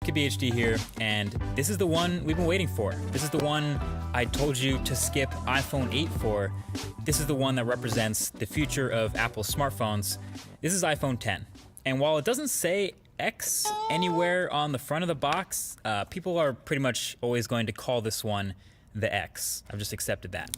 KBHD here, and this is the one we've been waiting for. This is the one I told you to skip iPhone 8 for. This is the one that represents the future of Apple smartphones. This is iPhone 10. And while it doesn't say X anywhere on the front of the box, people are pretty much always going to call this one the X. I've just accepted that.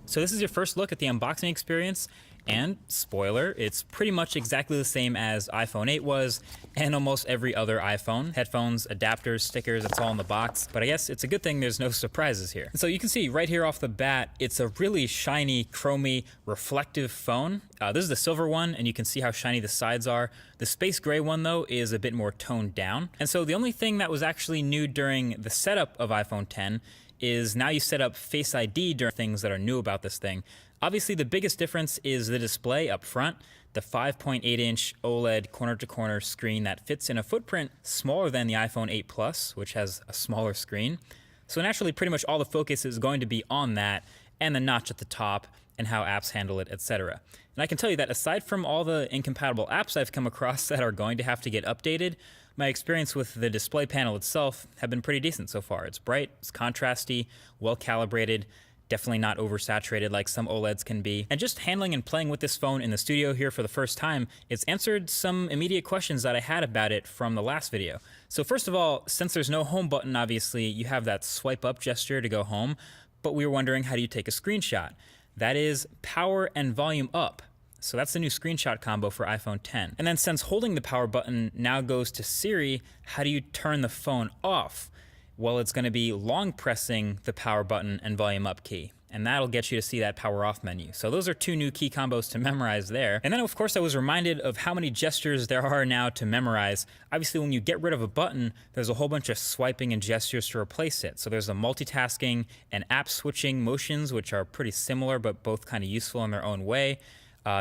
So this is your first look at the unboxing experience, and spoiler, it's pretty much exactly the same as iPhone 8 was, and almost every other iPhone. Headphones, adapters, stickers, it's all in the box, but I guess it's a good thing there's no surprises here. And so you can see right here off the bat, it's a really shiny, chromy, reflective phone. This is the silver one, and you can see how shiny the sides are. The space gray one, though, is a bit more toned down. And so the only thing that was actually new during the setup of iPhone 10 is now you set up Face ID during things that are new about this thing. Obviously, the biggest difference is the display up front, the 5.8-inch OLED corner-to-corner screen that fits in a footprint smaller than the iPhone 8 Plus, which has a smaller screen. So naturally, pretty much all the focus is going to be on that and the notch at the top and how apps handle it, etc. And I can tell you that aside from all the incompatible apps I've come across that are going to have to get updated, my experience with the display panel itself have been pretty decent so far. It's bright, it's contrasty, well calibrated, definitely not oversaturated like some OLEDs can be. And just handling and playing with this phone in the studio here for the first time, it's answered some immediate questions that I had about it from the last video. So first of all, since there's no home button, obviously, you have that swipe up gesture to go home, but we were wondering, how do you take a screenshot? That is power and volume up. So that's the new screenshot combo for iPhone 10. And then since holding the power button now goes to Siri, how do you turn the phone off? Well, it's going to be long pressing the power button and volume up key, and that'll get you to see that power off menu. So those are two new key combos to memorize there. And then of course I was reminded of how many gestures there are now to memorize. Obviously when you get rid of a button, there's a whole bunch of swiping and gestures to replace it. So there's the multitasking and app switching motions, which are pretty similar but both kind of useful in their own way.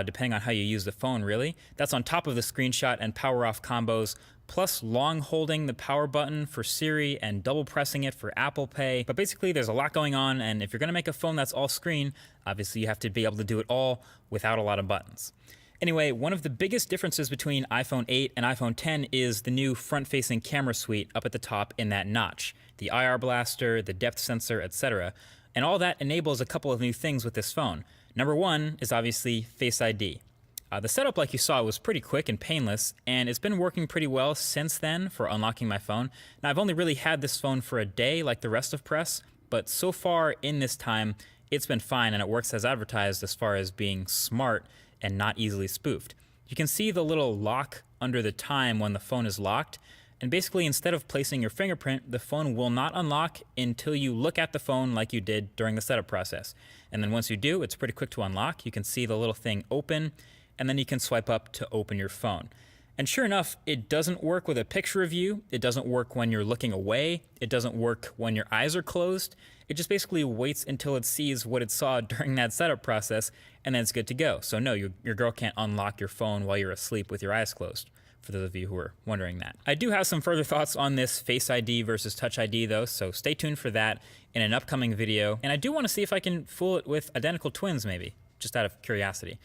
Depending on how you use the phone, really. That's on top of the screenshot and power off combos, plus long holding the power button for Siri and double pressing it for Apple Pay. But basically there's a lot going on, and if you're gonna make a phone that's all screen, obviously you have to be able to do it all without a lot of buttons. Anyway, one of the biggest differences between iPhone 8 and iPhone 10 is the new front-facing camera suite up at the top in that notch. The IR blaster, the depth sensor, etc. And all that enables a couple of new things with this phone. Number one is obviously Face ID. The setup, like you saw, was pretty quick and painless, and it's been working pretty well since then for unlocking my phone. Now, I've only really had this phone for a day like the rest of press, but so far in this time, it's been fine, and it works as advertised as far as being smart and not easily spoofed. You can see the little lock under the time when the phone is locked, and basically instead of placing your fingerprint, the phone will not unlock until you look at the phone like you did during the setup process. And then once you do, it's pretty quick to unlock. You can see the little thing open, and then you can swipe up to open your phone. And sure enough, it doesn't work with a picture of you. It doesn't work when you're looking away. It doesn't work when your eyes are closed. It just basically waits until it sees what it saw during that setup process, and then it's good to go. So no, your girl can't unlock your phone while you're asleep with your eyes closed, for those of you who are wondering that. I do have some further thoughts on this Face ID versus Touch ID though, so stay tuned for that in an upcoming video. And I do want to see if I can fool it with identical twins maybe, just out of curiosity.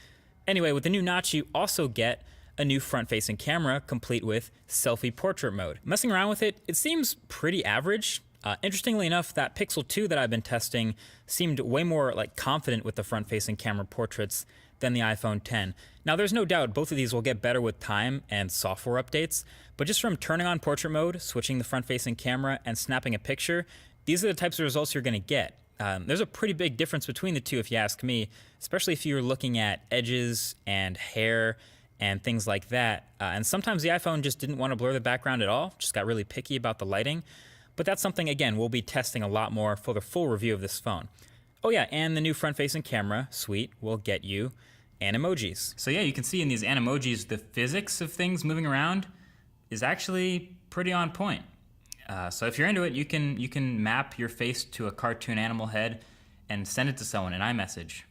Anyway, with the new notch, you also get a new front-facing camera complete with selfie portrait mode. Messing around with it, it seems pretty average. Interestingly enough, that Pixel 2 that I've been testing seemed way more like confident with the front-facing camera portraits than the iPhone 10. Now there's no doubt both of these will get better with time and software updates, but just from turning on portrait mode, switching the front-facing camera, and snapping a picture, these are the types of results you're gonna get. There's a pretty big difference between the two if you ask me, especially if you're looking at edges and hair and things like that. And sometimes the iPhone just didn't want to blur the background at all, just got really picky about the lighting. But that's something, again, we'll be testing a lot more for the full review of this phone. Oh yeah, and the new front-facing camera suite will get you Animojis. So yeah, you can see in these Animojis, the physics of things moving around is actually pretty on point. So if you're into it, you can map your face to a cartoon animal head and send it to someone in iMessage.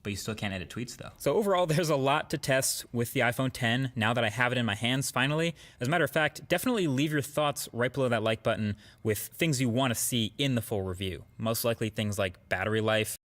But you still can't edit tweets though. So overall, there's a lot to test with the iPhone 10 now that I have it in my hands finally. As a matter of fact, definitely leave your thoughts right below that like button with things you want to see in the full review. Most likely things like battery life,